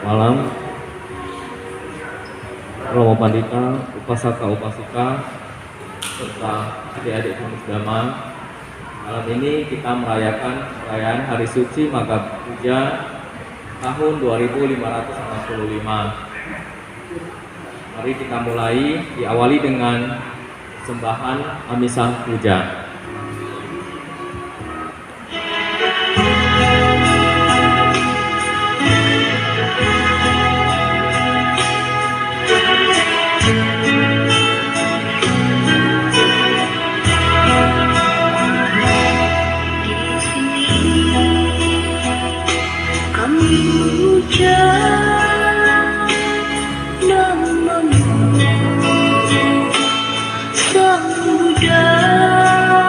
malam, Romo Pandita, Upasaka Upasika, serta adik-adik Kamis-Daman. Malam ini kita merayakan perayaan Hari Suci Magha Puja tahun 2565. Mari kita mulai, diawali dengan sembahan Amisah Puja. Sang Buddha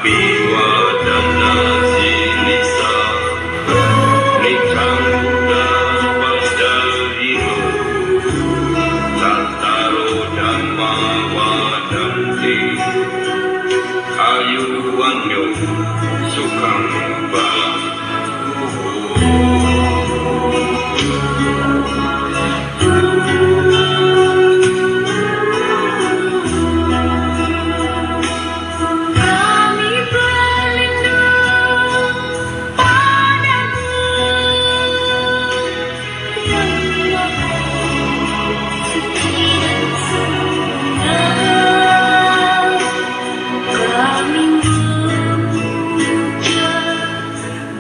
Biwadana silisa Nitang Buddha Padahino Tattaro Dhamma Wadanti Ayuwanyo Sukhang Balang.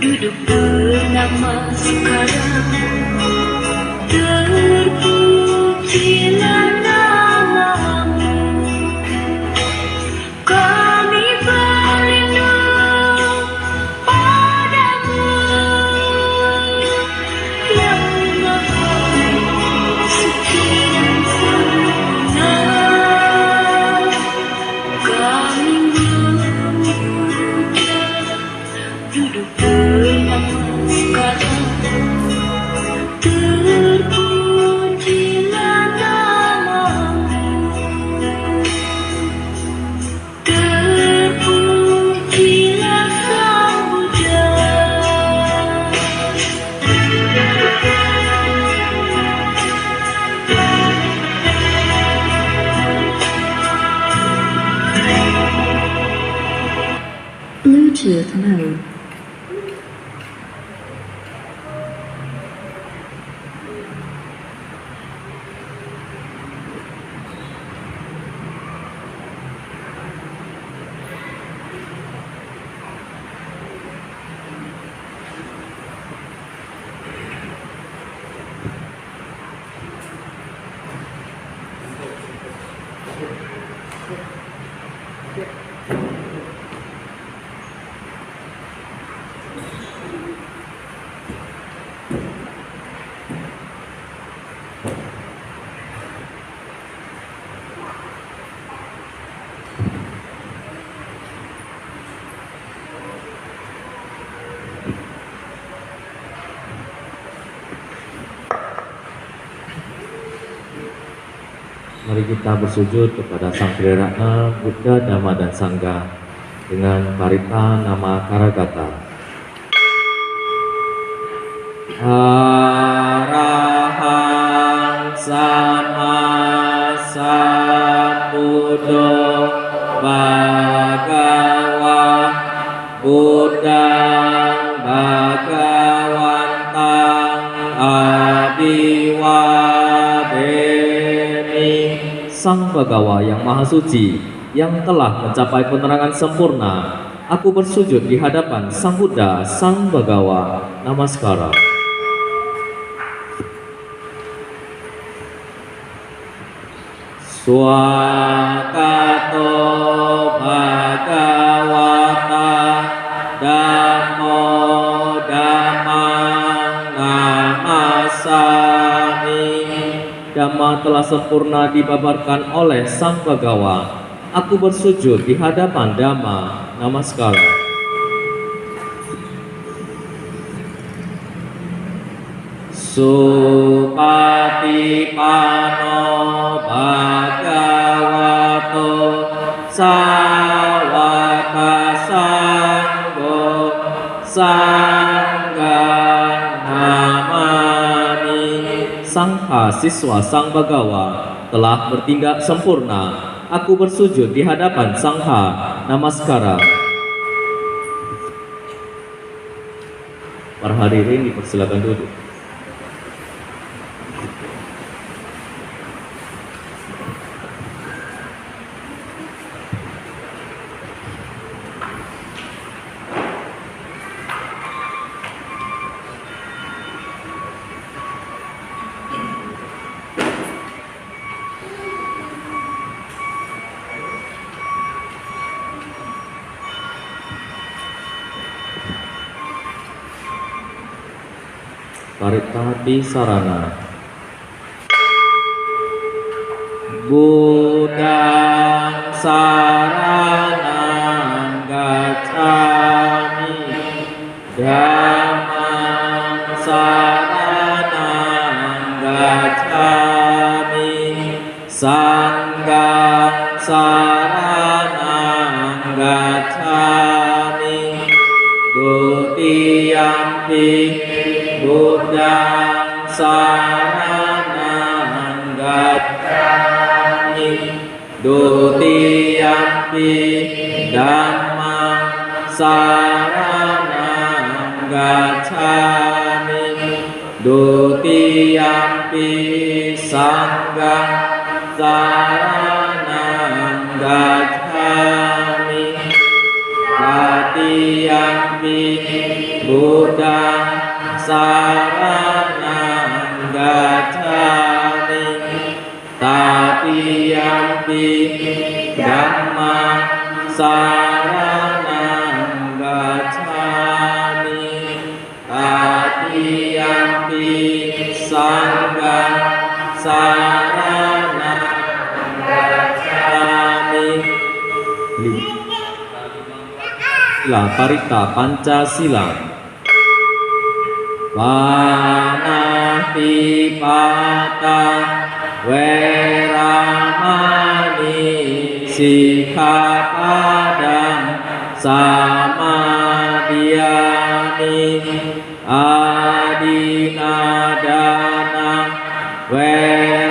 Duduk bernama sekarang, terpujilah namamu. Kami berlindung padamu, yang Maha Suci dan Sempurna. Kami memuja, duduk bernama sekarang, terpujilah namamu, terpujilah Sang Buddha. Bluetooth mode. Mari kita bersujud kepada Sang Triratna Buddha, Dhamma, dan Sangha dengan parita nama Karagata. Arahang Sama Sambuddho Bhagawa Buddhang Bhagawantang Abiwademi. Sang Bhagawa yang Maha Suci, yang telah mencapai penerangan sempurna, aku bersujud di hadapan Sang Buddha, Sang Bhagawa. Namaskara. Swakato Bhagavata Dhammo Dhammang Namasami. Dhamma telah sempurna dibabarkan oleh Sang Bhagawa. Aku bersujud di hadapan Dhamma. Namaskara. Supatipano Bhagavato Sawaka Sangho Sanggang Namami. Sangha siswa Sang Bhagawa telah bertindak sempurna. Aku bersujud di hadapan Sangha. Namaskara. Para hadirin dipersilakan duduk. Paritati Sarana. Buddhang saranang Sanghang saranang gacchami Dutiyampi Buddhang saranang gacchami Dutiyampi Dhammang saranang gacchami Dutiyampi Sanghang saranang gacchami Tatiyampi Buddhang saranang gacchami Tatiyampi Dhammang saranang gacchami Tatiyampi Sanghang saranang gacchami. Sila parita Pancasila. Panatipata Weramani Sikkhapadang Samadhiyami Adinadana Weramani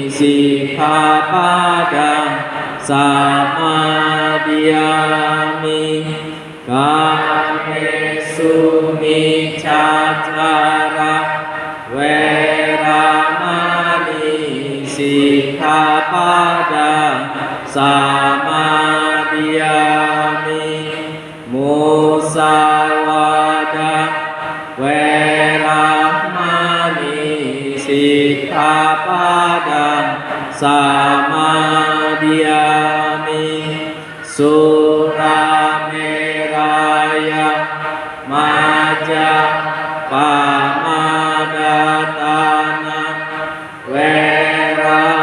Sikkhapadang Samadhiyami Kamesu Miccaccara Weramani Sikkhapadang Samadhiyami Musawada Weramani Sikkhapadang Samadhiyami Surameraya Maja Pamadatana Weramani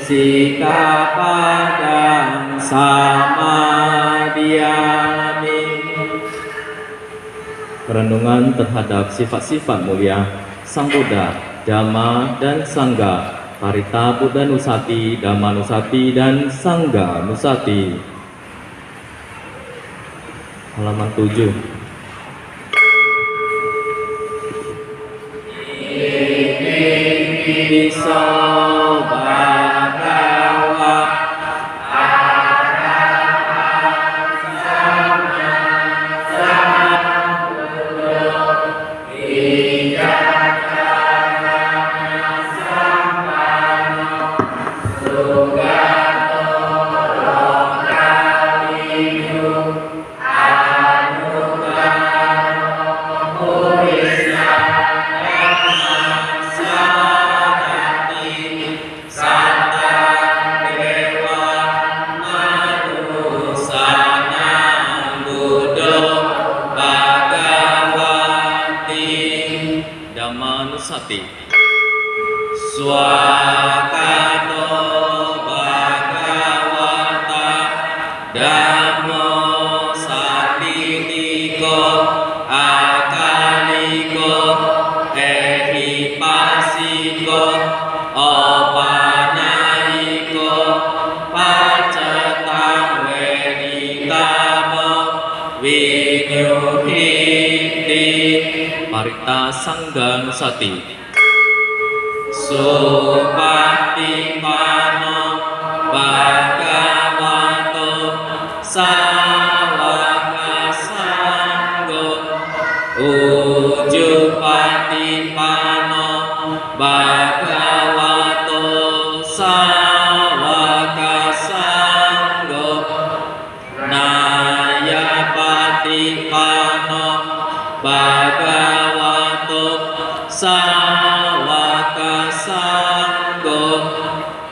Sikkhapadang Samadhiyami. Perenungan terhadap sifat-sifat mulia Sang Buddha, Dhamma, dan Sangha, Parita Buddha Nusati, Dhamma Nusati, dan Sangha Nusati. Halaman 7. Bisa bhagawa Nusati. Swakato Bhagavata Dhammo Satiniko Akaliko Ehipasiko Opanayiko Pacetang Weditamo Vinyuhiti. Parita Sangha Nusati. Supatipano Bhagavato Sawaka Sangho. Ujupatipano Bhagavato Sawaka Sangho. Nayapatipano Bhagavato Sawaka Sangho.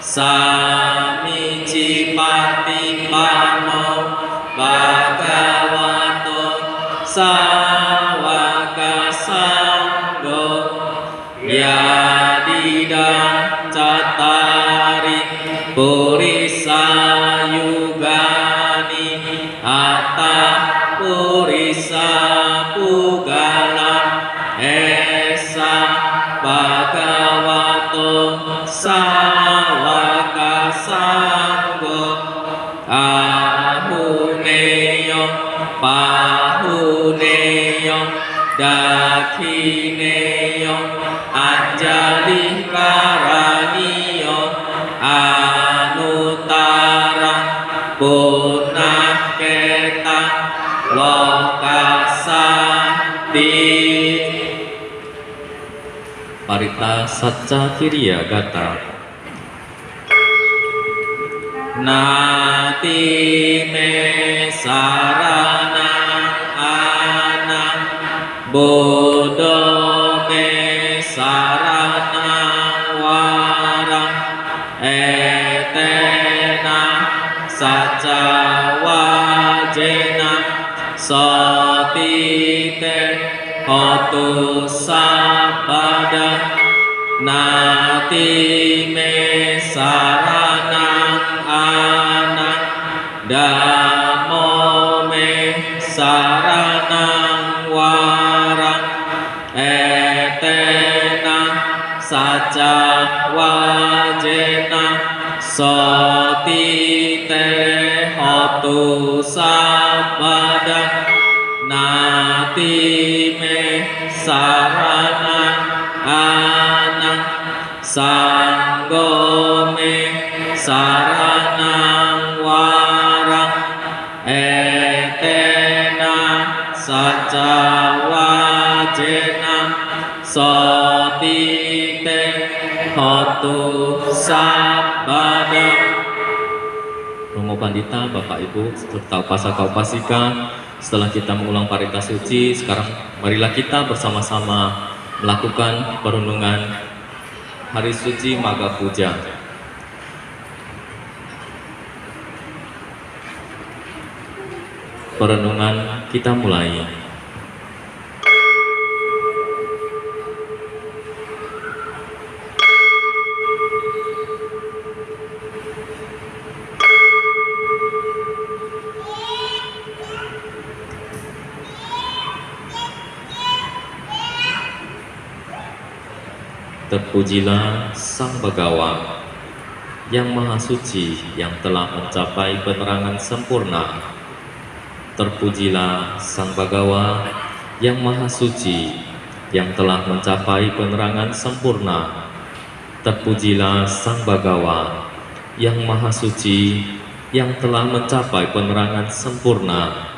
Samicipatipano Bhagavato Sawaka Sangho. Yadidang Cattari Purisa Yugani Atta Purisa Pugala Esa Bhagavata Dakhineyo Anjali Karaniyo Anutara Punaketa Lokasati. Parita Satca Kiriya Gata. Nati me sarana anang Bodo me sarana warang Etena saca wajena Sotite hotu sabada. Nati me saranang anak Damo me saranang warang Etena saca wajena Sotite hotu sabada. Nati me saranang anak Sanggo me saranang warang Etena saca wajena Sotite hotu sabada. Romo Pandita, Bapak Ibu, serta upasaka upasika, setelah kita mengulang parita suci, sekarang marilah kita bersama-sama melakukan perundungan Hari Suci Maga Puja. Perundungan kita mulai. Terpujilah Sang Bagawa yang Maha Suci yang telah mencapai penerangan sempurna. Terpujilah Sang Bagawa yang Maha Suci yang telah mencapai penerangan sempurna. Terpujilah Sang Bagawa yang Maha Suci yang telah mencapai penerangan sempurna.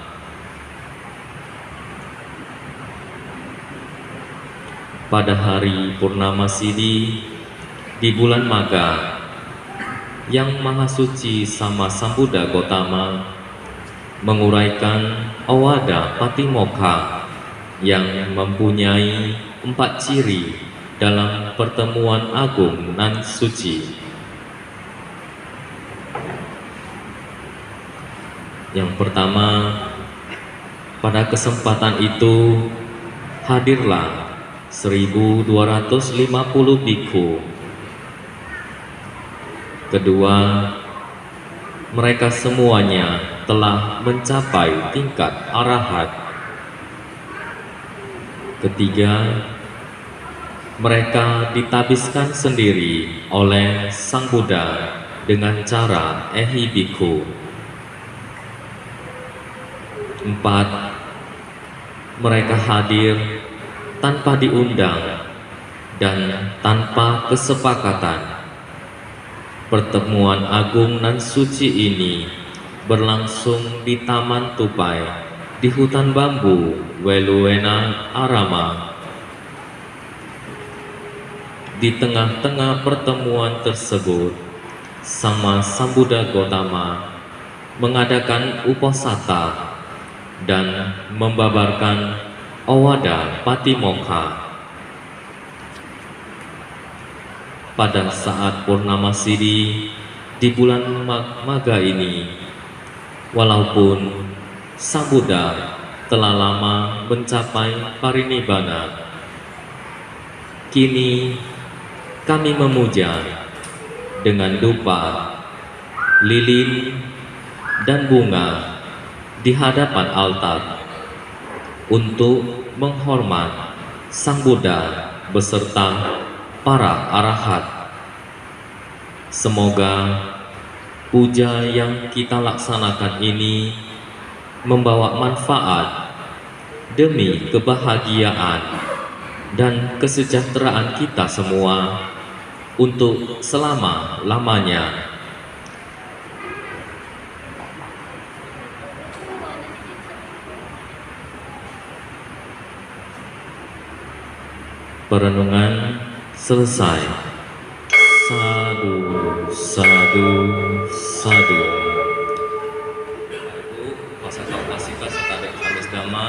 Pada hari Purnama Sidi di bulan Maga, yang Maha Suci Sama Sambuddha Gotama menguraikan Owada Patimokkha yang mempunyai 4 ciri dalam pertemuan agung nan suci. Yang pertama, pada kesempatan itu hadirlah 1250 bhikkhu. Kedua, mereka semuanya telah mencapai tingkat arahat. Ketiga, mereka ditabiskan sendiri oleh Sang Buddha dengan cara ehi bhikkhu. 4, mereka hadir tanpa diundang dan tanpa kesepakatan. Pertemuan agung nan suci ini berlangsung di Taman Tupai di hutan bambu Weluwena Arama. Di tengah-tengah pertemuan tersebut, Sama Sambuddha Gotama mengadakan uposatha dan membabarkan Owada Patimokkha. Pada saat Purnama Sidi di bulan Maga ini, walaupun Sang Buddha telah lama mencapai parinibbana, kini kami memuja dengan dupa, lilin, dan bunga di hadapan altar untuk menghormat Sang Buddha beserta para arahat. Semoga puja yang kita laksanakan ini membawa manfaat demi kebahagiaan dan kesejahteraan kita semua untuk selama-lamanya. Perenungan selesai. Sadu, sadu, sadu. Konsentrasi serta Kamis Dhamma.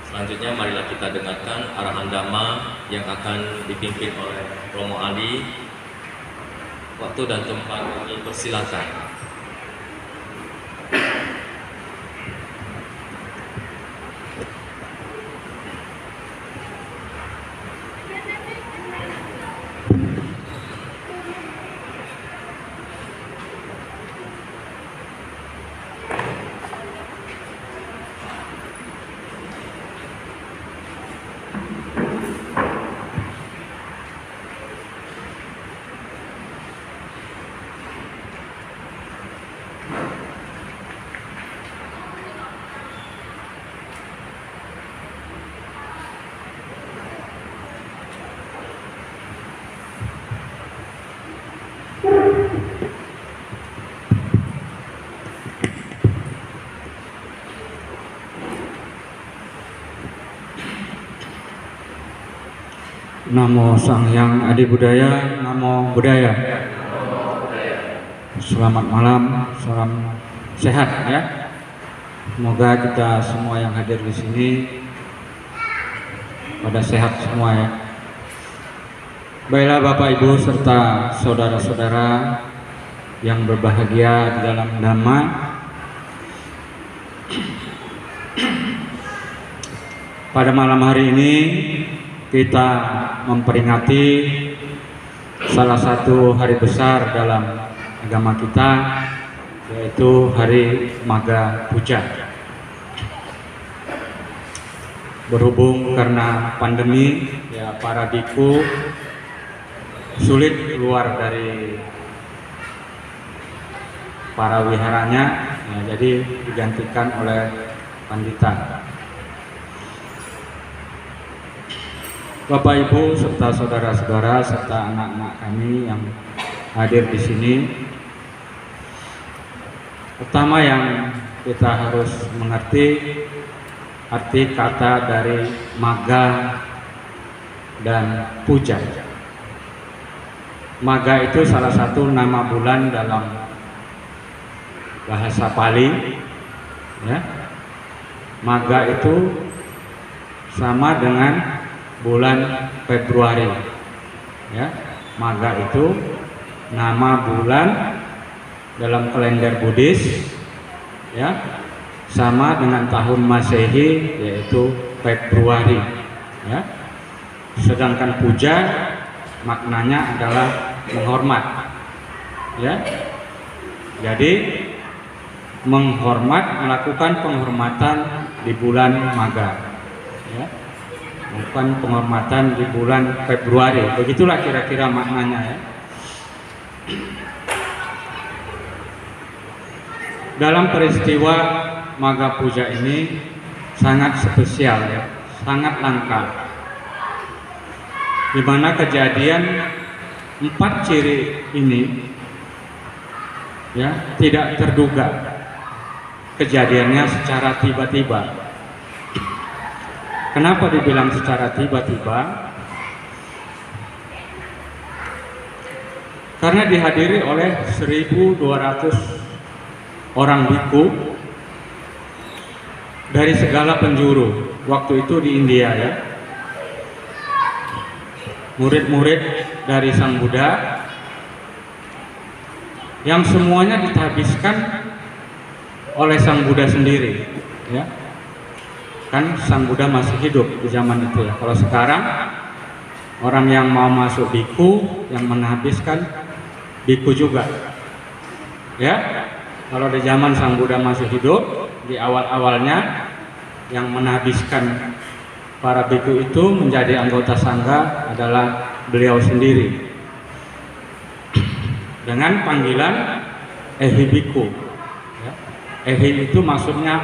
Selanjutnya marilah kita dengarkan arahan Dhamma yang akan dipimpin oleh Romo Ali. Waktu dan tempat kami persilakan. Namo Sang Hyang Adi Budaya, Namo Buddhaya. Selamat malam, salam sehat ya. Semoga kita semua yang hadir di sini pada sehat semua ya. Baiklah Bapak Ibu serta saudara-saudara yang berbahagia di dalam Dhamma. Pada malam hari ini kita memperingati salah satu hari besar dalam agama kita, yaitu Hari Magha Puja. Berhubung karena pandemi, ya para biku sulit keluar dari para wiharanya, ya, jadi digantikan oleh pandita. Bapak Ibu serta saudara-saudara serta anak-anak kami yang hadir di sini, pertama yang kita harus mengerti arti kata dari Magha dan Puja. Magha itu salah satu nama bulan dalam bahasa Pali, ya. Magha itu sama dengan bulan Februari, ya. Magha itu nama bulan dalam kalender Buddhis, ya, sama dengan tahun Masehi yaitu Februari, ya. Sedangkan puja maknanya adalah menghormat, ya. Jadi menghormat, melakukan penghormatan di bulan Magha, ya. Bukan penghormatan di bulan Februari. Begitulah kira-kira maknanya ya. Dalam peristiwa Magha Puja ini sangat spesial ya, sangat langka. Di mana kejadian 4 ciri ini ya tidak terduga. Kejadiannya secara tiba-tiba. Kenapa dibilang secara tiba-tiba? Karena dihadiri oleh 1.200 orang biku dari segala penjuru. Waktu itu di India ya. Murid-murid dari Sang Buddha yang semuanya dihabiskan oleh Sang Buddha sendiri, ya. Kan Sang Buddha masih hidup di zaman itu ya. Kalau sekarang orang yang mau masuk biku yang menghabiskan biku juga, ya. Kalau di zaman Sang Buddha masih hidup, di awal-awalnya yang menghabiskan para biku itu menjadi anggota sangga adalah beliau sendiri dengan panggilan Ehi Biku, ya. Ehi itu maksudnya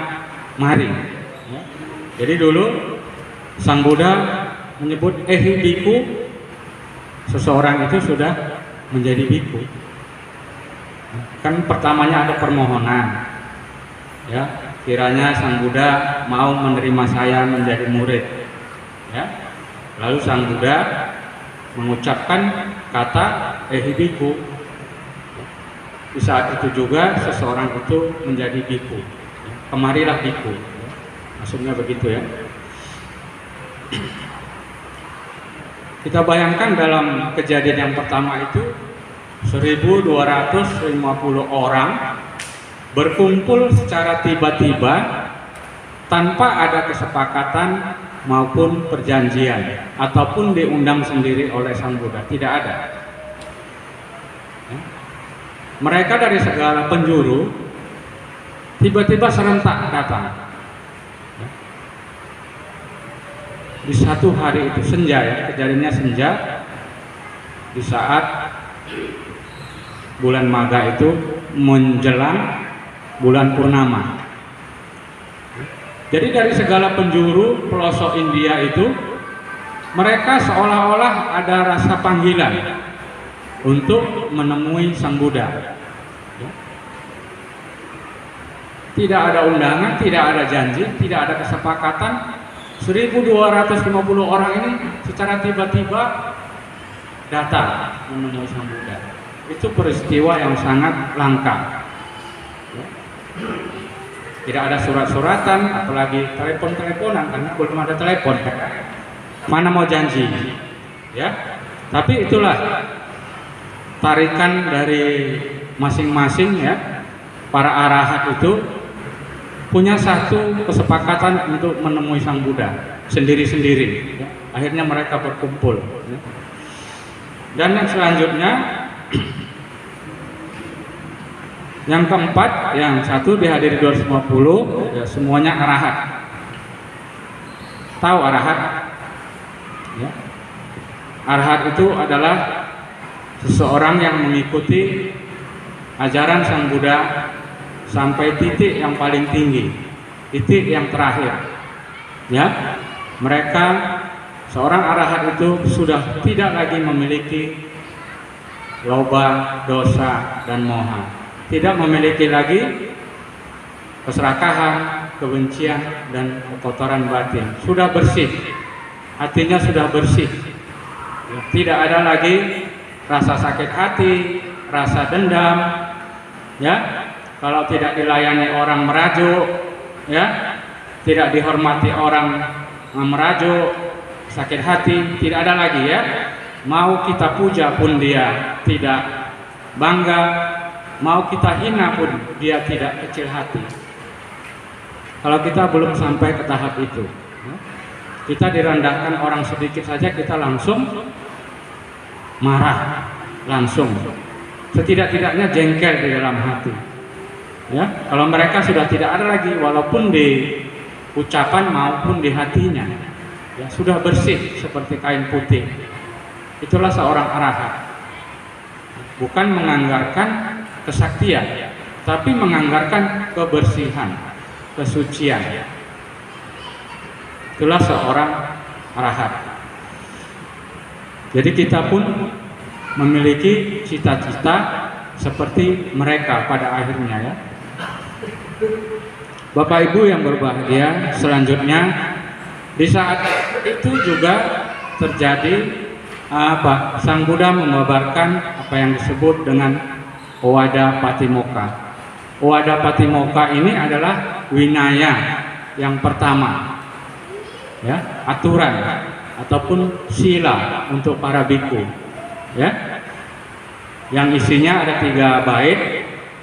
mari, ya. Jadi dulu Sang Buddha menyebut biku, seseorang itu sudah menjadi biku. Kan pertamanya ada permohonan, ya, kiranya Sang Buddha mau menerima saya menjadi murid, ya. Lalu Sang Buddha mengucapkan kata biku. Di saat itu juga seseorang itu menjadi biku. Kemarilah biku. Maksudnya begitu, ya. Kita bayangkan dalam kejadian yang pertama itu 1250 orang berkumpul secara tiba-tiba tanpa ada kesepakatan maupun perjanjian ataupun diundang sendiri oleh Sang Buddha. Tidak ada. Mereka dari segala penjuru tiba-tiba serentak datang. Di satu hari itu senja, ya, kejadiannya senja, di saat bulan maga itu menjelang bulan purnama. Jadi dari segala penjuru pelosok India itu mereka seolah-olah ada rasa panggilan untuk menemui Sang Buddha. Tidak ada undangan, tidak ada janji, tidak ada kesepakatan. 1250 orang ini secara tiba-tiba datang menemui Sang Buddha. Itu peristiwa yang sangat langka. Tidak ada surat-suratan, apalagi telepon-teleponan, karena belum ada telepon. Mana mau janji, ya? Tapi itulah tarikan dari masing-masing, ya, para arahat itu punya satu kesepakatan untuk menemui Sang Buddha sendiri-sendiri, ya. Akhirnya mereka berkumpul, ya. Dan yang selanjutnya yang keempat, yang satu dihadiri 250, ya, semuanya arahat. Tahu arahat? Ya. Arahat itu adalah seseorang yang mengikuti ajaran Sang Buddha sampai titik yang paling tinggi, titik yang terakhir. Ya, mereka seorang arahat itu sudah tidak lagi memiliki loba, dosa, dan moha. Tidak memiliki lagi keserakahan, kebencian, dan kekotoran batin. Sudah bersih, hatinya sudah bersih. Tidak ada lagi rasa sakit hati, rasa dendam, ya. Kalau tidak dilayani orang merajuk, ya, tidak dihormati orang merajuk, sakit hati, tidak ada lagi, ya. Mau kita puja pun dia tidak bangga, mau kita hina pun dia tidak kecil hati. Kalau kita belum sampai ke tahap itu, kita direndahkan orang sedikit saja kita langsung marah, langsung setidak-tidaknya jengkel di dalam hati. Ya, kalau mereka sudah tidak ada lagi, walaupun di ucapan maupun di hatinya, ya, sudah bersih seperti kain putih. Itulah seorang arahat. Bukan menganggarkan kesaktian, tapi menganggarkan kebersihan, kesucian. Itulah seorang arahat. Jadi kita pun memiliki cita-cita seperti mereka pada akhirnya, ya. Bapak Ibu yang berbahagia, selanjutnya di saat itu juga terjadi Sang Buddha mengabarkan apa yang disebut dengan Owada Patimokkha. Owada Patimokkha ini adalah winaya yang pertama, ya, aturan ataupun sila untuk para biku, ya, yang isinya ada 3 bait,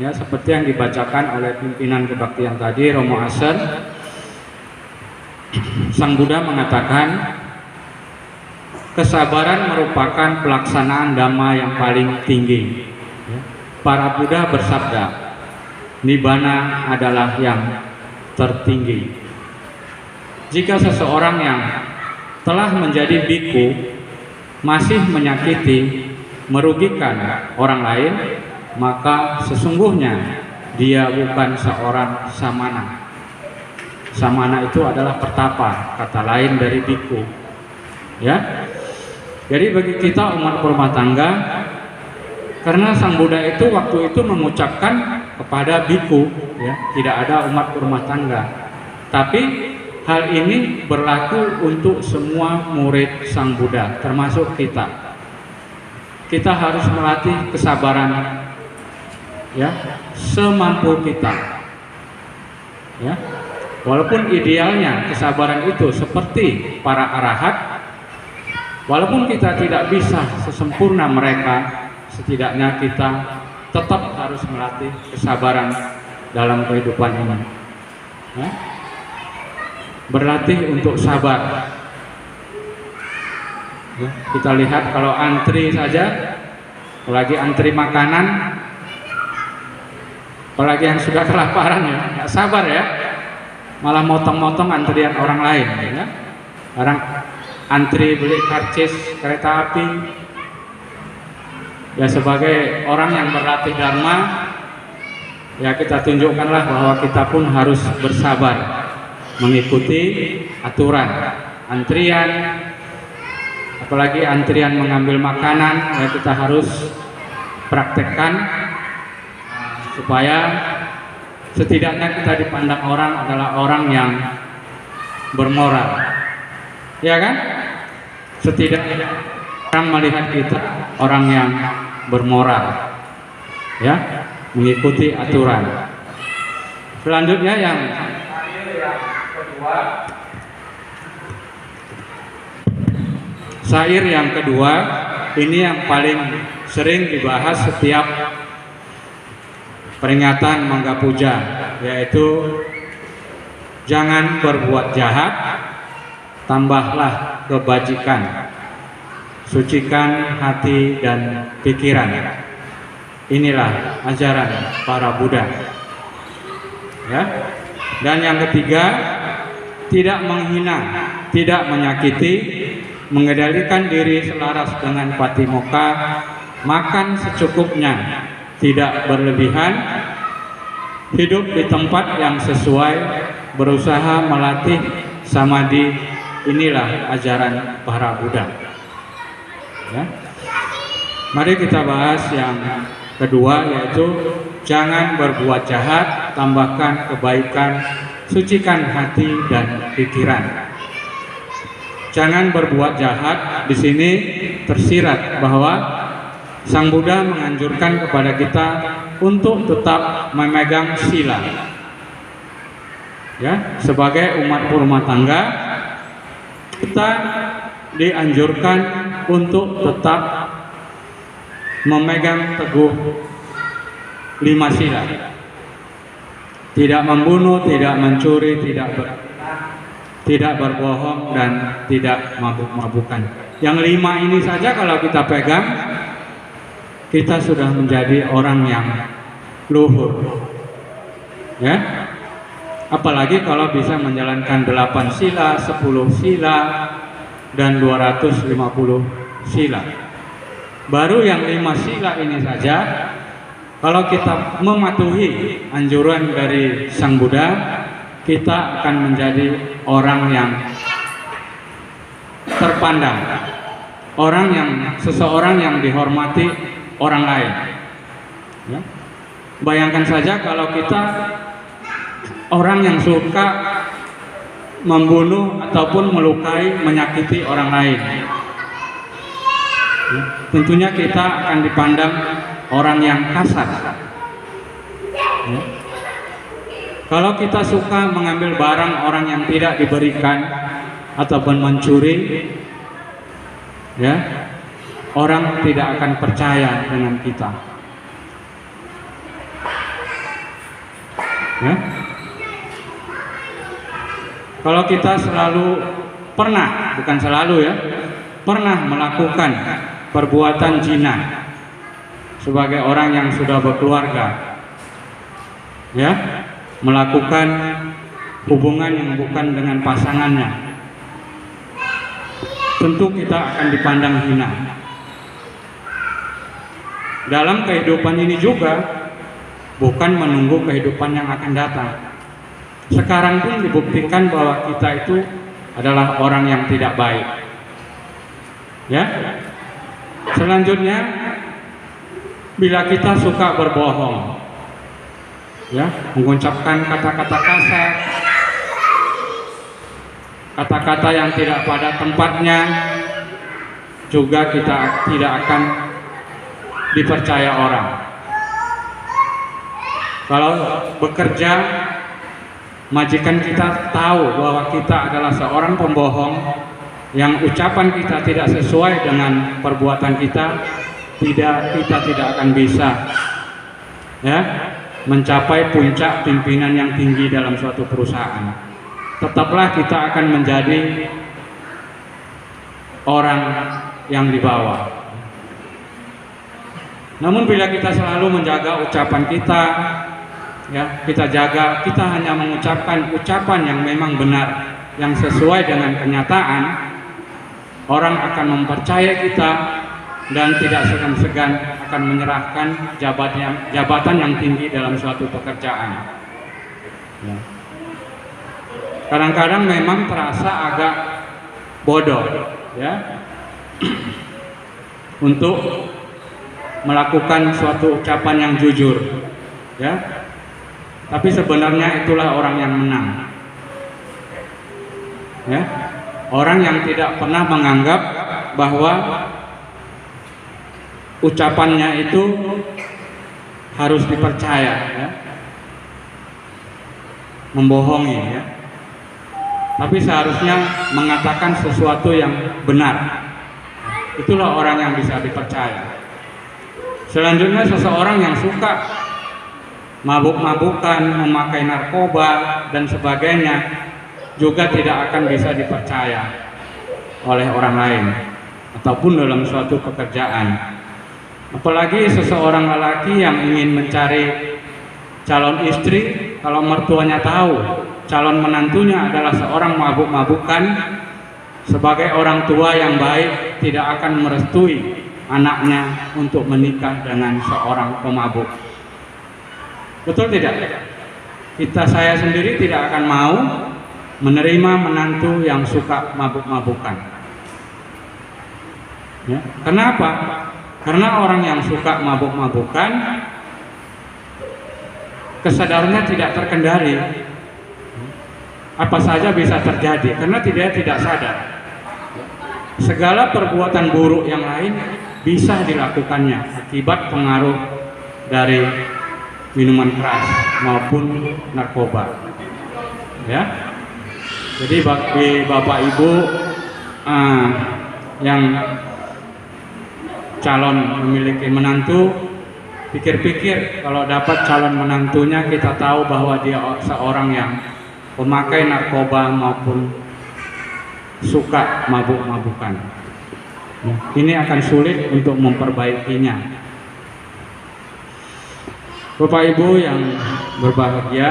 ya, seperti yang dibacakan oleh pimpinan kebaktian tadi, Romo Asen. Sang Buddha mengatakan, kesabaran merupakan pelaksanaan dhamma yang paling tinggi. Para Buddha bersabda, Nibbana adalah yang tertinggi. Jika seseorang yang telah menjadi biku masih menyakiti, merugikan orang lain, maka sesungguhnya dia bukan seorang samana. Samana itu adalah pertapa, kata lain dari biku. Ya. Jadi bagi kita umat rumah tangga, karena Sang Buddha itu waktu itu mengucapkan kepada biku, ya, tidak ada umat rumah tangga. Tapi hal ini berlaku untuk semua murid Sang Buddha, termasuk kita. Kita harus melatih kesabaran, ya, semampu kita. Ya. Walaupun idealnya kesabaran itu seperti para arahat, walaupun kita tidak bisa sesempurna mereka, setidaknya kita tetap harus melatih kesabaran dalam kehidupan ini. Ya. Berlatih untuk sabar. Ya, kita lihat kalau antri saja, apalagi antri makanan, apalagi yang sudah kelaparan, ya nggak sabar ya, malah motong-motong antrian orang lain. Ya. Orang antri beli karcis kereta api, ya sebagai orang yang berlatih dharma, ya kita tunjukkanlah bahwa kita pun harus bersabar mengikuti aturan antrian, apalagi antrian mengambil makanan, ya kita harus praktekkan supaya setidaknya kita dipandang orang adalah orang yang bermoral, ya kan? Setidaknya orang melihat kita orang yang bermoral, ya, mengikuti aturan. Selanjutnya yang kedua, syair yang kedua ini yang paling sering dibahas setiap peringatan Mangga Puja, yaitu jangan berbuat jahat, tambahlah kebajikan, sucikan hati dan pikiran. Inilah ajaran para Buddha. Ya. Dan yang ketiga, tidak menghina, tidak menyakiti, mengendalikan diri selaras dengan patimokkha, makan secukupnya, tidak berlebihan, hidup di tempat yang sesuai, berusaha melatih samadhi. Inilah ajaran para Buddha. Ya. Mari kita bahas yang kedua, yaitu jangan berbuat jahat, tambahkan kebaikan, sucikan hati dan pikiran. Jangan berbuat jahat. Di sini tersirat bahwa Sang Buddha menganjurkan kepada kita untuk tetap memegang sila. Ya, sebagai umat rumah tangga, kita dianjurkan untuk tetap memegang teguh 5 sila. Tidak membunuh, tidak mencuri, tidak berbohong, dan tidak mabuk-mabukan. Yang 5 ini saja kalau kita pegang, kita sudah menjadi orang yang luhur. Ya. Apalagi kalau bisa menjalankan 8 sila, 10 sila, dan 250 sila. Baru yang 5 sila ini saja, kalau kita mematuhi anjuran dari Sang Buddha, kita akan menjadi orang yang terpandang, seseorang yang dihormati orang lain. Ya. Bayangkan saja kalau kita orang yang suka membunuh ataupun melukai, menyakiti orang lain. Ya. Tentunya kita akan dipandang orang yang kasar. Ya. Kalau kita suka mengambil barang orang yang tidak diberikan ataupun mencuri, ya, orang tidak akan percaya dengan kita. Ya. Kalau kita selalu bukan selalu ya, pernah melakukan perbuatan zina sebagai orang yang sudah berkeluarga, ya, melakukan hubungan yang bukan dengan pasangannya, tentu kita akan dipandang hina. Dalam kehidupan ini juga, bukan menunggu kehidupan yang akan datang. Sekarang pun dibuktikan bahwa kita itu adalah orang yang tidak baik. Ya. Selanjutnya, bila kita suka berbohong, ya, mengucapkan kata-kata kasar, kata-kata yang tidak pada tempatnya, juga kita tidak akan dipercaya orang. Kalau bekerja, majikan kita tahu bahwa kita adalah seorang pembohong, yang ucapan kita tidak sesuai dengan perbuatan kita, kita tidak akan bisa, ya, mencapai puncak pimpinan yang tinggi dalam suatu perusahaan. Tetaplah kita akan menjadi orang yang di bawah. Namun bila kita selalu menjaga ucapan kita, ya, kita hanya mengucapkan ucapan yang memang benar, yang sesuai dengan kenyataan, orang akan mempercayai kita dan tidak segan-segan akan menyerahkan jabatan yang tinggi dalam suatu pekerjaan. Ya. Kadang-kadang memang terasa agak bodoh, ya, untuk melakukan suatu ucapan yang jujur, ya. Tapi sebenarnya itulah orang yang menang, ya. Orang yang tidak pernah menganggap bahwa ucapannya itu harus dipercaya, ya. Membohongi, ya. Tapi seharusnya mengatakan sesuatu yang benar. Itulah orang yang bisa dipercaya. Selanjutnya, seseorang yang suka mabuk-mabukan, memakai narkoba dan sebagainya juga tidak akan bisa dipercaya oleh orang lain ataupun dalam suatu pekerjaan. Apalagi seseorang lelaki yang ingin mencari calon istri, kalau mertuanya tahu calon menantunya adalah seorang mabuk-mabukan, sebagai orang tua yang baik tidak akan merestui anaknya untuk menikah dengan seorang pemabuk. Betul tidak? Saya sendiri tidak akan mau menerima menantu yang suka mabuk-mabukan. Ya. Kenapa? Karena orang yang suka mabuk-mabukan, kesadarannya tidak terkendali. Apa saja bisa terjadi karena tidak sadar. Segala perbuatan buruk yang lain bisa dilakukannya akibat pengaruh dari minuman keras maupun narkoba. Ya. Jadi bagi Bapak Ibu yang calon memiliki menantu, pikir-pikir, kalau dapat calon menantunya kita tahu bahwa dia seorang yang pemakai narkoba maupun suka mabuk-mabukan. Ini akan sulit untuk memperbaikinya. Bapak Ibu yang berbahagia,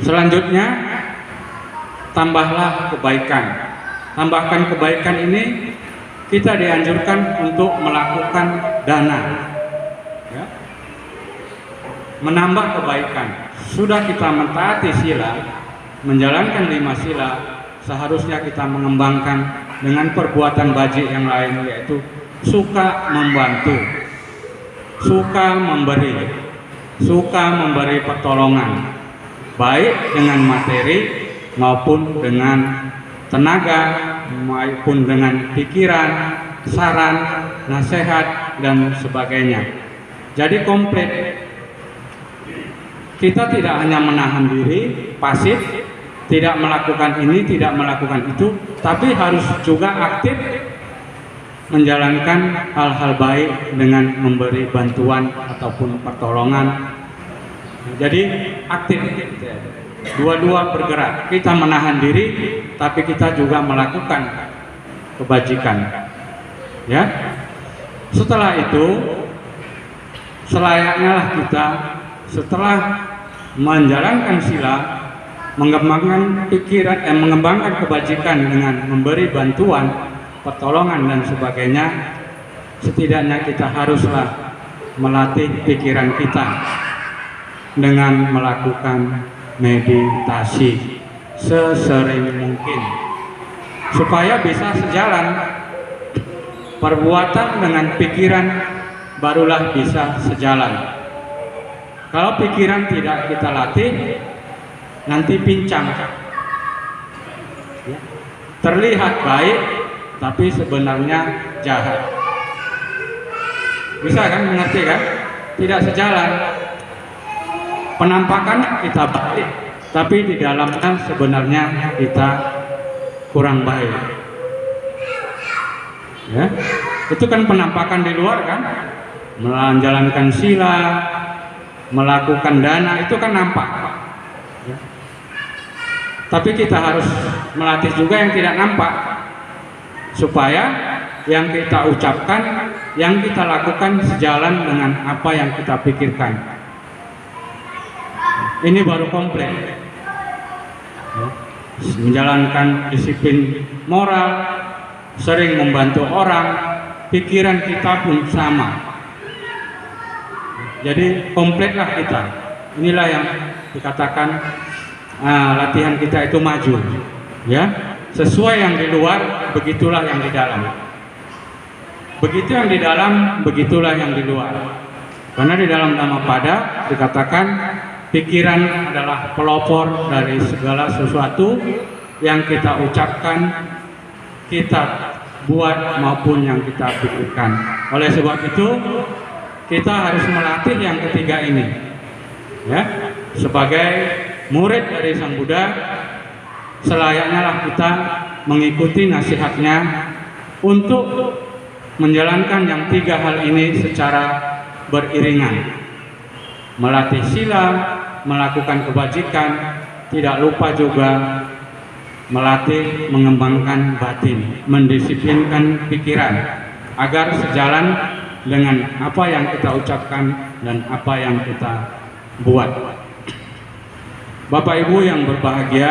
selanjutnya tambahlah kebaikan. Tambahkan kebaikan ini kita dianjurkan untuk melakukan dana, ya. Menambah kebaikan. Sudah kita mentaati sila, menjalankan 5 sila, seharusnya kita mengembangkan dengan perbuatan baik yang lain, yaitu suka membantu, suka memberi pertolongan, baik dengan materi maupun dengan tenaga, maupun dengan pikiran, saran, nasihat, dan sebagainya. Jadi komplit. Kita tidak hanya menahan diri, pasif, tidak melakukan ini, tidak melakukan itu, tapi harus juga aktif menjalankan hal-hal baik dengan memberi bantuan ataupun pertolongan. Jadi aktif, dua-dua bergerak. Kita menahan diri, tapi kita juga melakukan kebajikan. Ya. Setelah itu, selayaknya lah kita setelah menjalankan sila, mengembangkan pikiran, mengembangkan kebajikan dengan memberi bantuan, pertolongan dan sebagainya, setidaknya kita haruslah melatih pikiran kita dengan melakukan meditasi sesering mungkin. supaya bisa sejalan. Perbuatan dengan pikiran barulah bisa sejalan. Kalau pikiran tidak kita latih, nanti pincang. Ya. Terlihat baik, tapi sebenarnya jahat. Bisa kan mengerti kan? Tidak sejalan. Penampakan kita baik, tapi di dalamnya sebenarnya kita kurang baik. Ya, itu kan penampakan di luar kan, menjalankan sila, melakukan dana, itu kan nampak. Ya. Tapi kita harus melatih juga yang tidak nampak, supaya yang kita ucapkan, yang kita lakukan sejalan dengan apa yang kita pikirkan. Ini baru komplit. Ya. Menjalankan disiplin moral, sering membantu orang, pikiran kita pun sama. Jadi komplitlah kita. Inilah yang dikatakan latihan kita itu maju. Ya, sesuai yang di luar, begitulah yang di dalam. Begitu yang di dalam, begitulah yang di luar. Karena di dalam Dhammapada dikatakan pikiran adalah pelopor dari segala sesuatu yang kita ucapkan, kita buat maupun yang kita pikirkan. Oleh sebab itu kita harus melatih yang ketiga ini. Ya, sebagai murid dari Sang Buddha, selayaknya lah kita mengikuti nasihatnya untuk menjalankan yang tiga hal ini secara beriringan. Melatih sila, melakukan kebajikan, tidak lupa juga melatih mengembangkan batin, mendisiplinkan pikiran agar sejalan dengan apa yang kita ucapkan dan apa yang kita buat. Bapak Ibu yang berbahagia,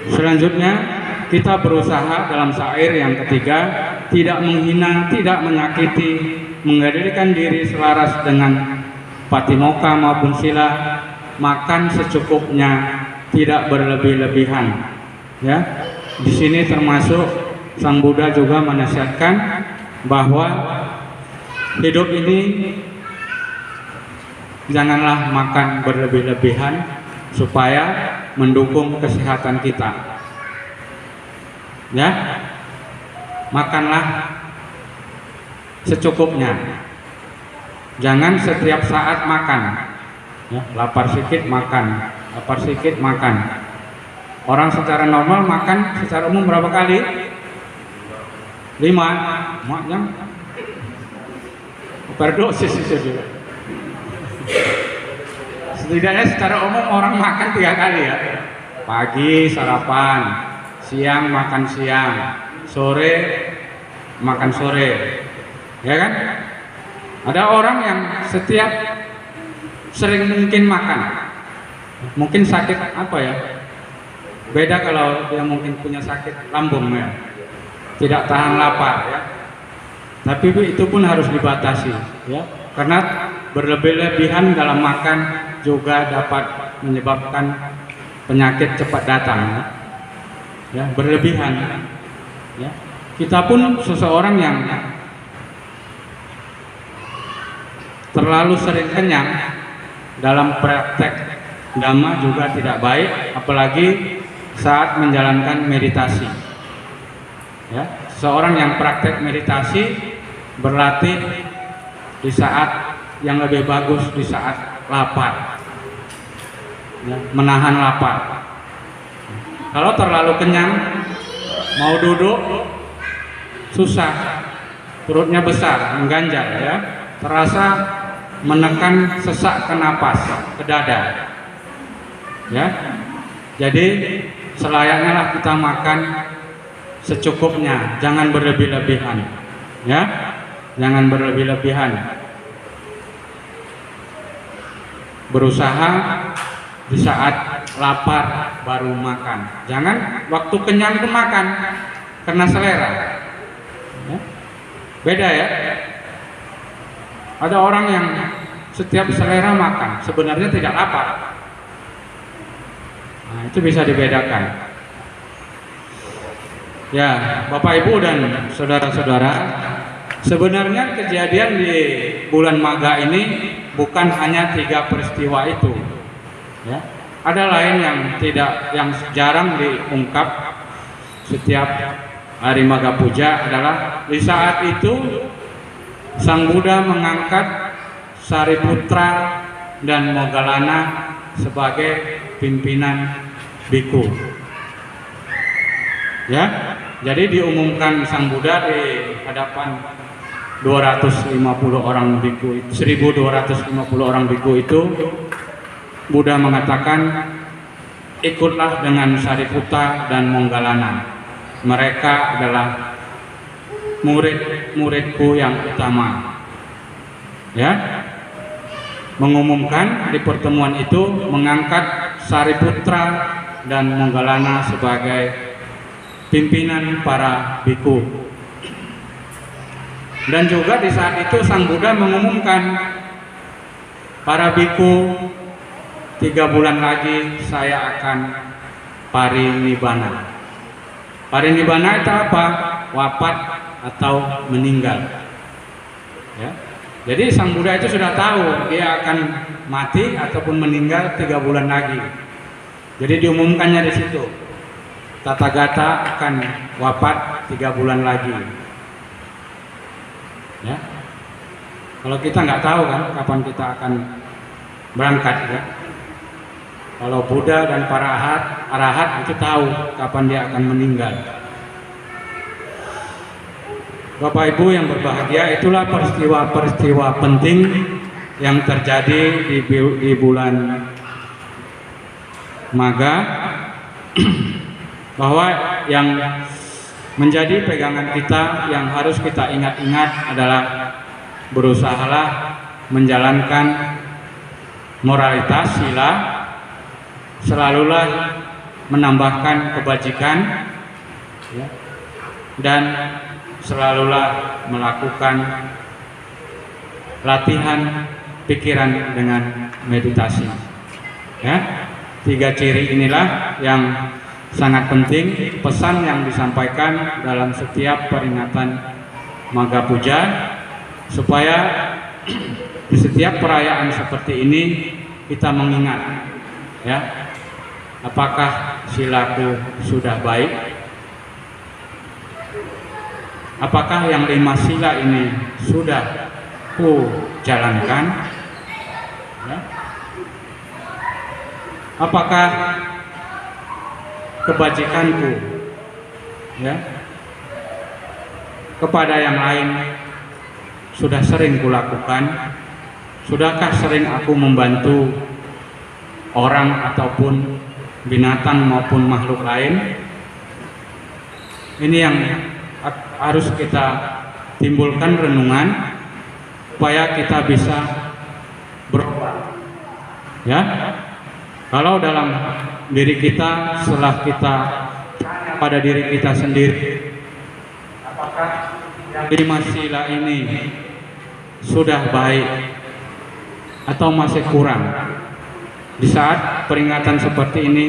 selanjutnya kita berusaha dalam syair yang ketiga tidak menghina, tidak menyakiti, menghadirkan diri selaras dengan patimokkha maupun sila, makan secukupnya, tidak berlebih-lebihan. Ya, di sini termasuk Sang Buddha juga menasihatkan bahwa hidup ini janganlah makan berlebih-lebihan supaya mendukung kesehatan kita. Ya, makanlah secukupnya. Jangan setiap saat makan. Ya, lapar sedikit makan, lapar sedikit makan. Orang secara normal makan secara umum berapa kali? 5. Maknya berdosis itu. Setidaknya secara umum orang makan 3 kali ya. Pagi sarapan, siang makan siang, sore makan sore. Ya kan? Ada orang yang setiap sering mungkin makan, mungkin sakit apa ya, beda kalau dia mungkin punya sakit lambung ya, tidak tahan lapar ya, tapi itu pun harus dibatasi ya, karena berlebih-lebihan dalam makan juga dapat menyebabkan penyakit cepat datang ya, berlebihan ya. Kita pun seseorang yang terlalu sering kenyang dalam praktek Dhamma juga tidak baik, apalagi saat menjalankan meditasi. Ya, seorang yang praktek meditasi berlatih di saat yang lebih bagus, di saat lapar, ya, menahan lapar. Kalau terlalu kenyang, mau duduk susah, perutnya besar, mengganjal, ya, terasa menekan sesak ke napas, ke dada. Ya, jadi selayaknya lah kita makan secukupnya, jangan berlebih-lebihan. Ya, jangan berlebih-lebihan. Berusaha di saat lapar baru makan. Jangan waktu kenyang itu makan karena selera. Ya. Beda ya. Ada orang yang setiap selera makan, sebenarnya tidak lapar. Nah, itu bisa dibedakan. Ya, Bapak Ibu dan saudara-saudara, sebenarnya kejadian di bulan Maga ini bukan hanya 3 peristiwa itu. Ya, ada lain yang jarang diungkap setiap hari Maga Puja adalah di saat itu Sang Buddha mengangkat Sariputra dan Moggallana sebagai pimpinan biku. Ya, jadi diumumkan Sang Buddha di hadapan 250 orang biku, 1250 orang biku itu, Buddha mengatakan, ikutlah dengan Sariputra dan Moggallana. Mereka adalah murid-muridku yang utama. Ya, mengumumkan di pertemuan itu mengangkat Sariputra dan Moggallana sebagai pimpinan para biku. Dan juga di saat itu Sang Buddha mengumumkan, para biku, 3 bulan lagi saya akan parinibbana. Parinibbana itu apa? Wafat atau meninggal. Ya. Jadi Sang Buddha itu sudah tahu dia akan mati ataupun meninggal 3 bulan lagi. Jadi diumumkannya di situ. Tathagata akan wafat 3 bulan lagi. Ya. Kalau kita nggak tahu kan kapan kita akan berangkat, ya. Kalau Buddha dan para arahat itu tahu kapan dia akan meninggal. Bapak Ibu yang berbahagia, itulah peristiwa-peristiwa penting yang terjadi di bulan Maga, bahwa yang menjadi pegangan kita yang harus kita ingat-ingat adalah berusahalah menjalankan moralitas sila, selalulah menambahkan kebajikan, ya, dan selalulah melakukan latihan pikiran dengan meditasi. Ya, 3 ciri inilah yang sangat penting, pesan yang disampaikan dalam setiap peringatan Maga Puja, supaya di setiap perayaan seperti ini kita mengingat, ya, apakah silaku sudah baik, apakah yang 5 sila ini sudah ku jalankan, ya? Apakah kebajikanku, ya, kepada yang lain sudah sering kulakukan? Sudahkah sering aku membantu orang ataupun binatang maupun makhluk lain? Ini yang harus kita timbulkan renungan supaya kita bisa berubah. Ya, kalau dalam diri kita, setelah kita pada diri kita sendiri, apakah 5 sila ini sudah baik atau masih kurang? Di saat peringatan seperti ini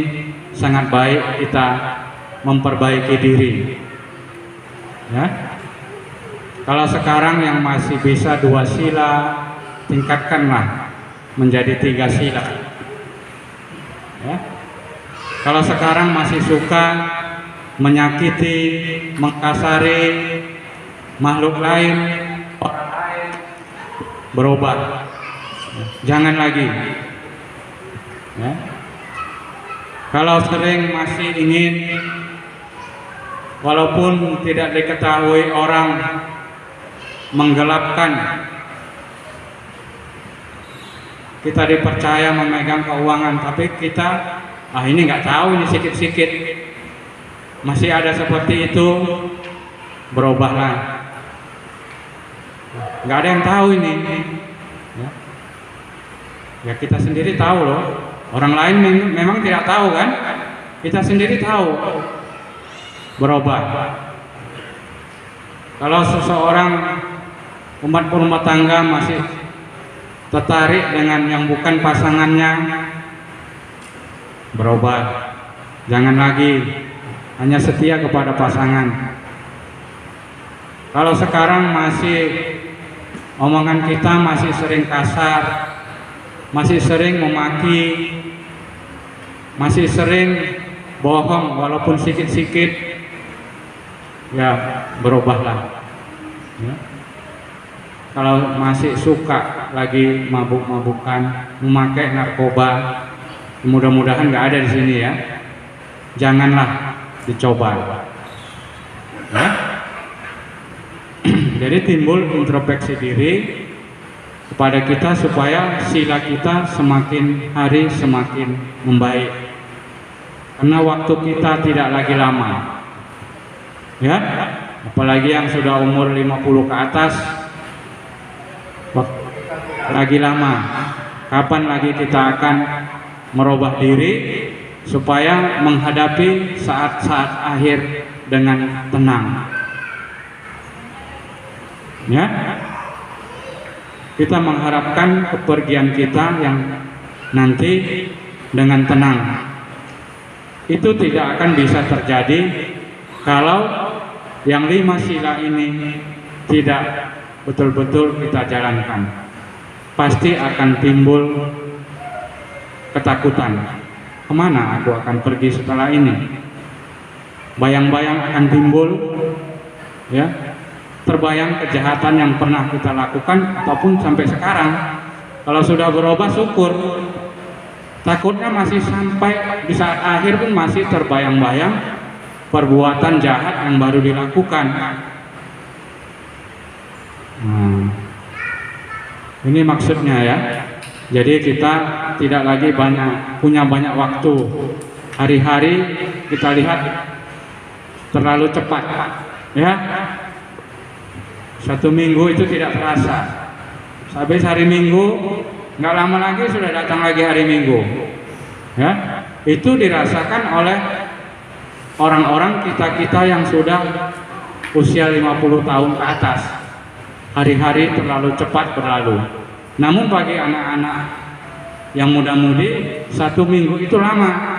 sangat baik kita memperbaiki diri. Ya, kalau sekarang yang masih bisa 2 sila, tingkatkanlah menjadi 3 sila. Ya. Kalau sekarang masih suka menyakiti, mengkasari makhluk lain, orang lain, berubah. Jangan lagi. Ya. Kalau sering masih ingin, walaupun tidak diketahui orang, menggelapkan, kita dipercaya memegang keuangan, tapi kita ini nggak tahu, ini sikit-sikit masih ada seperti itu, berubahlah. Nggak ada yang tahu ini. Ya kita sendiri tahu loh. Orang lain memang tidak tahu kan? Kita sendiri tahu. Berubah. Kalau seseorang umat berumah tangga masih tertarik dengan yang bukan pasangannya, berubah. Jangan lagi hanya setia kepada pasangan. Kalau sekarang masih omongan kita masih sering kasar, masih sering memaki, masih sering bohong walaupun sedikit-sedikit, ya berubahlah. Ya. Kalau masih suka lagi mabuk-mabukan, memakai narkoba, mudah-mudahan nggak ada di sini ya. Janganlah dicoba. Ya. Jadi timbul introspeksi diri kepada kita supaya sila kita semakin hari semakin membaik. Karena waktu kita tidak lagi lama. Ya, apalagi yang sudah umur 50 ke atas, lagi lama. Kapan lagi kita akan merubah diri supaya menghadapi saat-saat akhir dengan tenang. Ya, kita mengharapkan kepergian kita yang nanti dengan tenang. Itu tidak akan bisa terjadi kalau yang 5 sila ini tidak betul-betul kita jalankan. Pasti akan timbul ketakutan. Kemana aku akan pergi setelah ini? Bayang-bayang akan timbul, ya, terbayang kejahatan yang pernah kita lakukan ataupun sampai sekarang. Kalau sudah berubah syukur. Takutnya masih sampai di saat akhir pun masih terbayang-bayang perbuatan jahat yang baru dilakukan. Ini maksudnya ya. Jadi kita tidak lagi punya banyak waktu. Hari-hari kita lihat terlalu cepat, ya. 1 minggu itu tidak terasa. Habis hari Minggu, nggak lama lagi sudah datang lagi hari Minggu. Ya, itu dirasakan oleh orang-orang kita yang sudah usia 50 tahun ke atas. Hari-hari terlalu cepat berlalu. Namun bagi anak-anak yang muda-mudi, 1 minggu itu lama.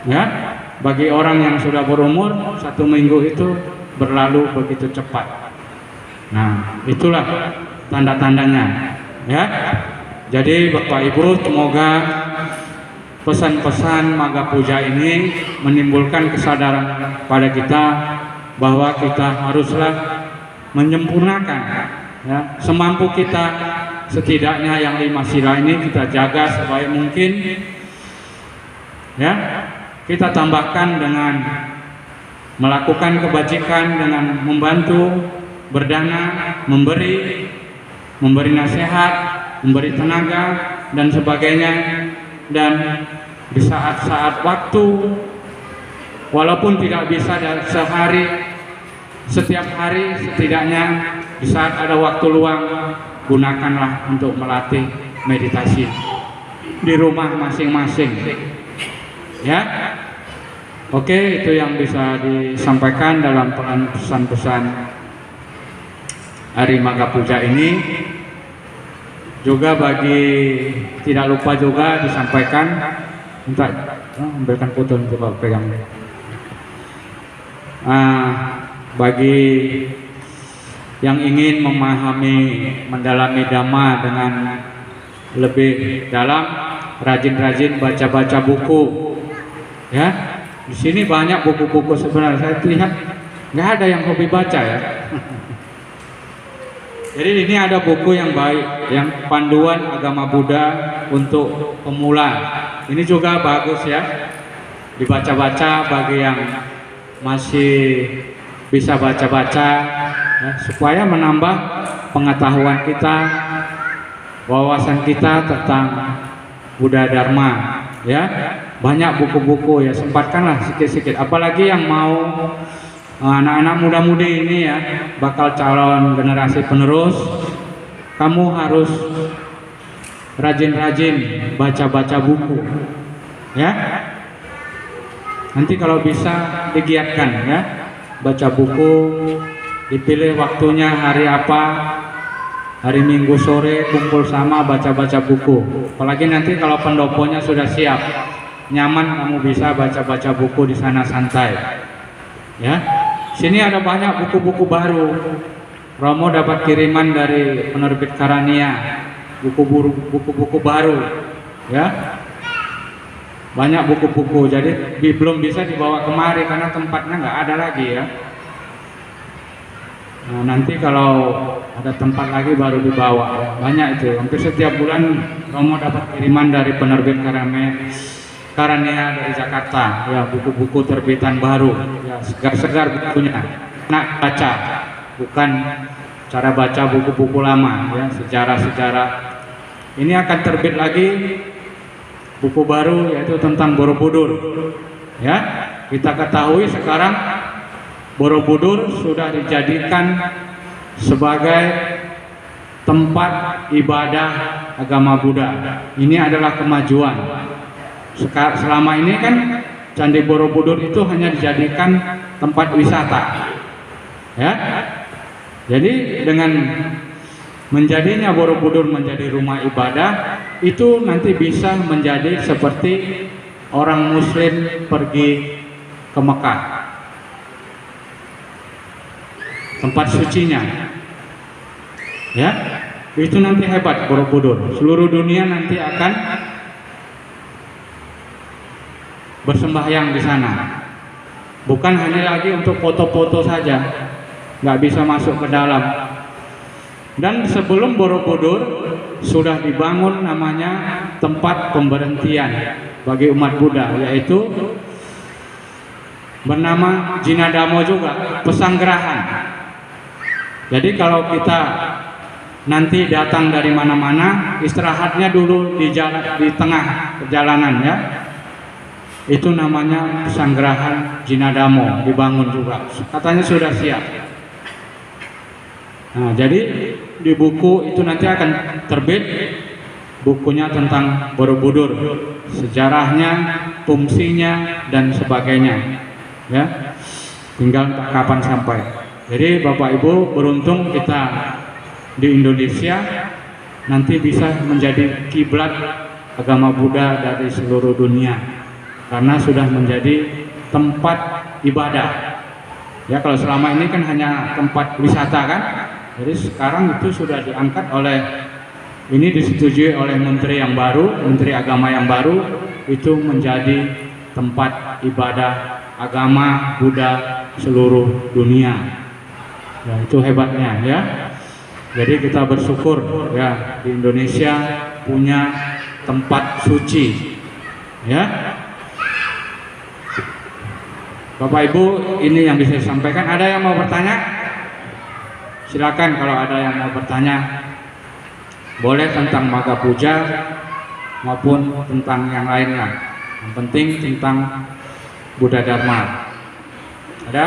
Ya, bagi orang yang sudah berumur, 1 minggu itu berlalu begitu cepat. Nah, itulah tanda-tandanya. Ya, jadi Bapak Ibu, semoga pesan-pesan Maga Puja ini menimbulkan kesadaran pada kita bahwa kita haruslah menyempurnakan, ya, semampu kita. Setidaknya yang 5 sila ini kita jaga sebaik mungkin, ya. Kita tambahkan dengan melakukan kebajikan, dengan membantu, berdana, memberi nasihat, memberi tenaga dan sebagainya. Dan di saat-saat waktu, walaupun tidak bisa sehari, setiap hari, setidaknya di saat ada waktu luang, gunakanlah untuk melatih meditasi di rumah masing-masing. Ya, oke, itu yang bisa disampaikan dalam pesan-pesan Hari Maga Puja ini. Juga tidak lupa juga disampaikan, minta ambilkan foto untuk pegang. Bagi yang ingin memahami, mendalami Dhamma dengan lebih dalam, rajin-rajin baca-baca buku. Ya, di sini banyak buku-buku sebenarnya. Saya lihat nggak ada yang hobi baca ya. Jadi ini ada buku yang baik, yang panduan agama Buddha untuk pemula. Ini juga bagus ya, dibaca-baca bagi yang masih bisa baca-baca, ya, supaya menambah pengetahuan kita, wawasan kita tentang Buddha Dharma. Ya, banyak buku-buku ya, sempatkanlah sikit-sikit. Apalagi yang mau anak-anak muda-mudi ini ya, bakal calon generasi penerus, kamu harus rajin-rajin baca-baca buku, ya. Nanti kalau bisa digiatkan ya, baca buku, dipilih waktunya hari apa, hari Minggu sore kumpul sama baca-baca buku. Apalagi nanti kalau pendoponya sudah siap, nyaman kamu bisa baca-baca buku di sana santai. Ya, sini ada banyak buku-buku baru. Romo dapat kiriman dari penerbit Karania, buku-buku baru. Ya, banyak buku-buku. Jadi belum bisa dibawa kemari karena tempatnya nggak ada lagi ya. Nah, nanti kalau ada tempat lagi baru dibawa. Banyak itu. Hampir setiap bulan Romo dapat kiriman dari penerbit Karania dari Jakarta. Ya, buku-buku terbitan baru. Ya, segar-segar bukunya. Nak baca, bukan cara baca buku-buku lama. Ya, sejarah-sejarah. Ini akan terbit lagi buku baru yaitu tentang Borobudur. Ya, kita ketahui sekarang Borobudur sudah dijadikan sebagai tempat ibadah agama Buddha. Ini adalah kemajuan. Selama ini kan Candi Borobudur itu hanya dijadikan tempat wisata. Ya. Jadi dengan menjadinya Borobudur menjadi rumah ibadah, itu nanti bisa menjadi seperti orang Muslim pergi ke Mekah, tempat sucinya. Ya, itu nanti hebat Borobudur. Seluruh dunia nanti akan bersembahyang di sana. Bukan hanya lagi untuk foto-foto saja, nggak bisa masuk ke dalam. Dan sebelum Borobudur sudah dibangun namanya tempat pemberhentian bagi umat Buddha, yaitu bernama Jinadamo juga, pesanggerahan. Jadi kalau kita nanti datang dari mana-mana, istirahatnya dulu di tengah perjalanan ya. Itu namanya pesanggerahan Jinadamo, dibangun juga. Katanya sudah siap. Nah, jadi di buku itu nanti akan terbit bukunya tentang Borobudur, sejarahnya, fungsinya dan sebagainya. Ya. Tinggal kapan sampai. Jadi Bapak Ibu, beruntung kita di Indonesia nanti bisa menjadi kiblat agama Buddha dari seluruh dunia karena sudah menjadi tempat ibadah. Ya, kalau selama ini kan hanya tempat wisata kan. Jadi sekarang itu sudah diangkat ini disetujui oleh menteri yang baru, menteri agama yang baru, itu menjadi tempat ibadah agama Buddha seluruh dunia. Ya, itu hebatnya ya. Jadi kita bersyukur ya di Indonesia punya tempat suci. Ya. Bapak Ibu, ini yang bisa disampaikan. Ada yang mau bertanya? Silakan kalau ada yang mau bertanya. Boleh tentang Maga Puja maupun tentang yang lainnya. Yang penting tentang Buddha Dharma. Ada?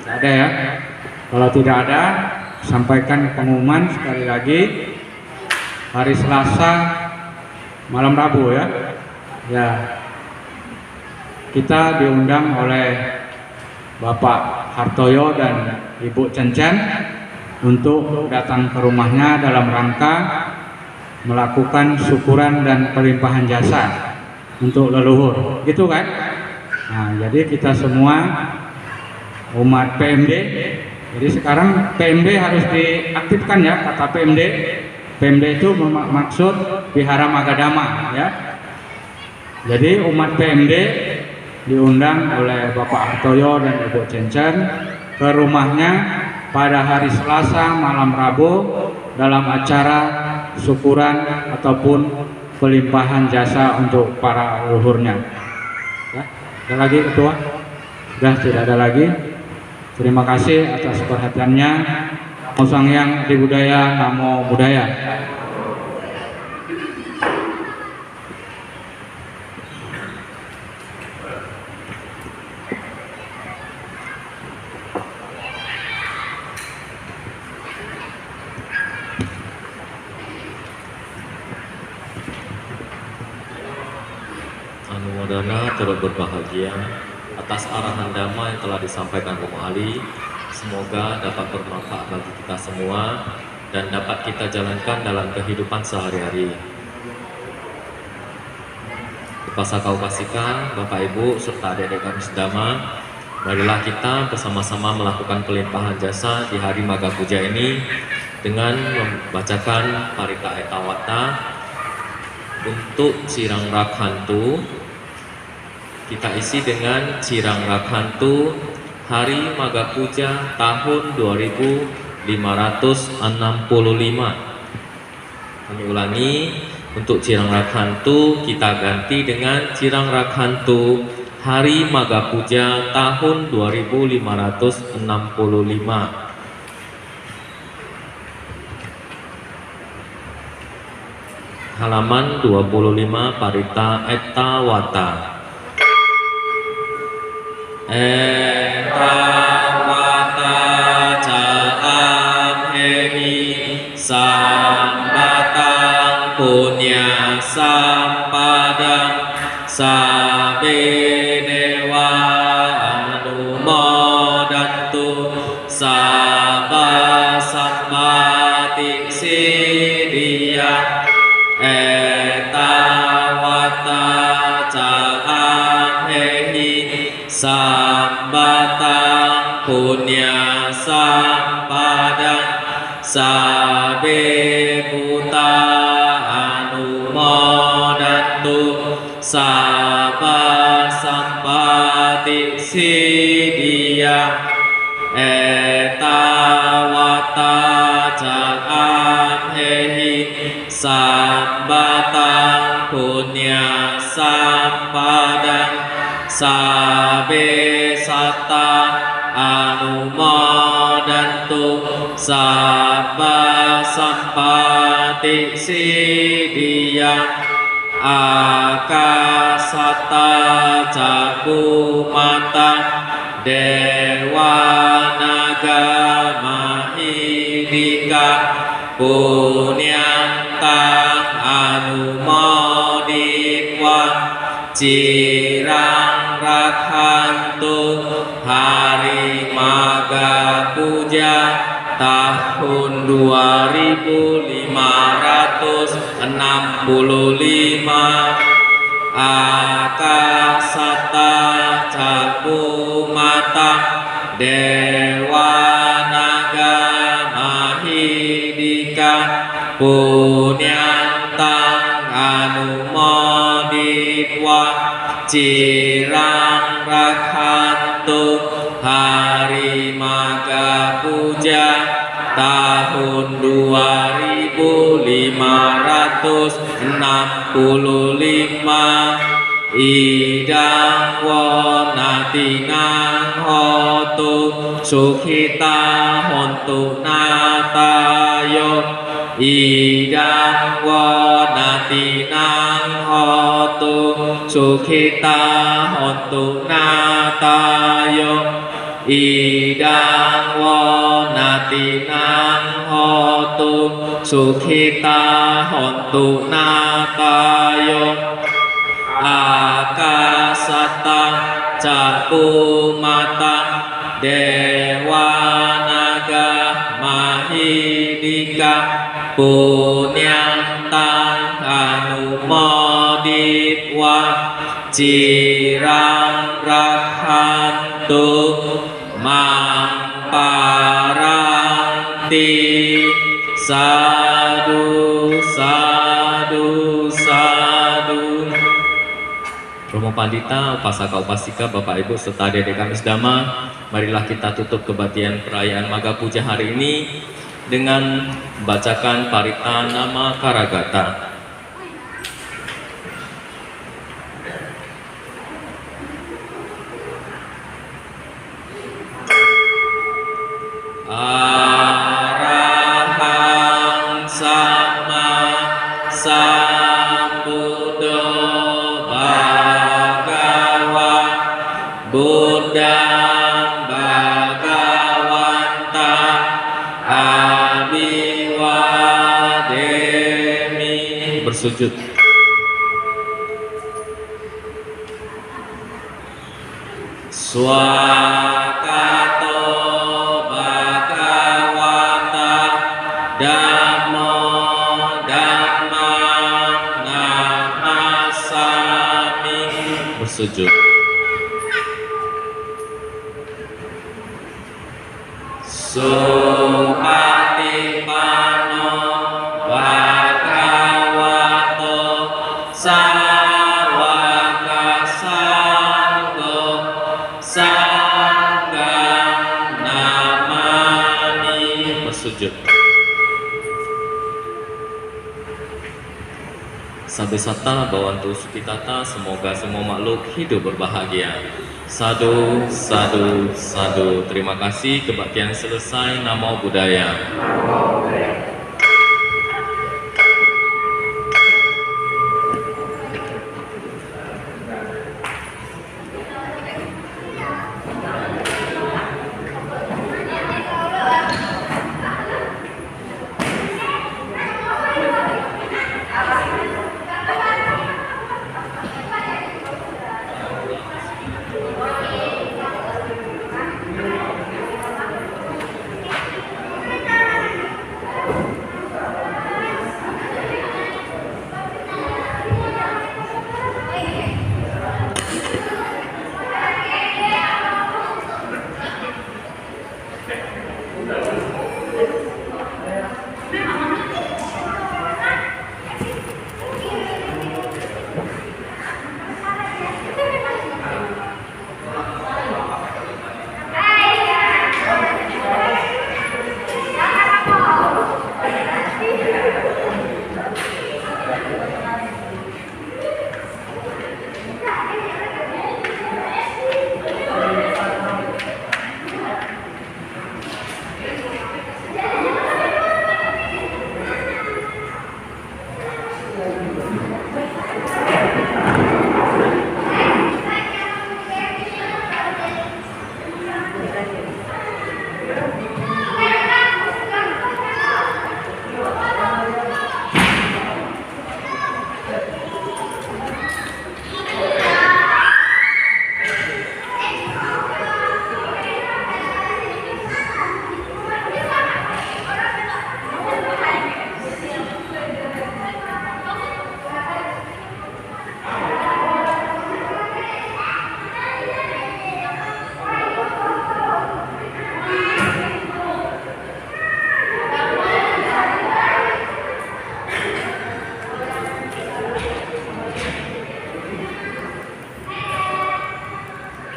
Ada ya. Kalau tidak ada, sampaikan pengumuman sekali lagi. Hari Selasa malam Rabu ya. Ya. Kita diundang oleh Bapak Hartoyo dan Ibu Cencen untuk datang ke rumahnya dalam rangka melakukan syukuran dan pelimpahan jasa untuk leluhur. Gitu kan? Nah, jadi kita semua umat PMD, jadi sekarang PMD harus diaktifkan ya, kata PMD. PMD itu maksud Wihara Magadama ya. Jadi umat PMD diundang oleh Bapak Hartoyo dan Ibu Cencen ke rumahnya pada hari Selasa malam Rabu dalam acara syukuran ataupun pelimpahan jasa untuk para leluhurnya. Ya, ada lagi Ketua? Sudah tidak ada lagi. Terima kasih atas perhatiannya. Namo Sangyang Adi Budaya, Namo Buddhaya. Anumodana turut berbahagia atas arahan dhamma yang telah disampaikan Romo Ali. Semoga dapat bermanfaat bagi kita semua dan dapat kita jalankan dalam kehidupan sehari-hari. Upasaka-upasika, Bapak Ibu serta adik-adik kami sedama, marilah kita bersama-sama melakukan pelimpahan jasa di hari Maga Puja ini dengan membacakan Parita Etawata. Untuk Cirang Rakhantu, kita isi dengan Cirang Rakhantu hari Maga Puja tahun 2565. Kami ulangi, untuk Cirang Rakhantu kita ganti dengan Cirang Rakhantu hari Maga Puja tahun 2565. Halaman 25 Parita Etawata. Etawata caam hemi sambatang punya sampadang sabe dewa anumodantu sabba sambati siddhya. Etawata caam hemi sambatang punya sampadang sabe buta anumodantu sabba sampati siddhya. Etawata caam hemi sambatang punya sampadang sabe satta anumodantu sabba sampati siddhya. Akasata cakumata dewa naga mahidika punyantang anumodikwa. Cirang Rakhantu hari Maga Puja tahun 2565. Akasata cakumata dewa naga mahidika punyantang anumodikwa. Cirang Rakhantu hari Maga Puja tahun 2565. Idang wonatingang hotu sukhita hontu natayo. Idang wonatinang hotu sukhita hontu natayo. Idang wonatinang hotu sukhita hontu natayo. Akasata cakumata dewa naga mahidika punyantang anumodikwa. Cirang Rakhantu mamparanti. Sadu sadu sadu. Romo Pandita, upasaka-upasika, Bapak Ibu serta adik-adik kami sedama, marilah kita tutup kebaktian perayaan Maga Puja hari ini dengan membacakan Parita Nama Karagata. Arahang sama sambuddho bhagawa buddhang bhagawanta abiwademi. Bersujud. Swakato bhagawata bersujud. Supatipano Bhagavato Sawaka Sangho Sanghang Namami. Bersujud. Sabesata Bhavantu Sukitata, semoga semua makhluk hidup berbahagia. Sadu, sadu, sadu. Terima kasih, kebaktian selesai. Namo Buddhaya.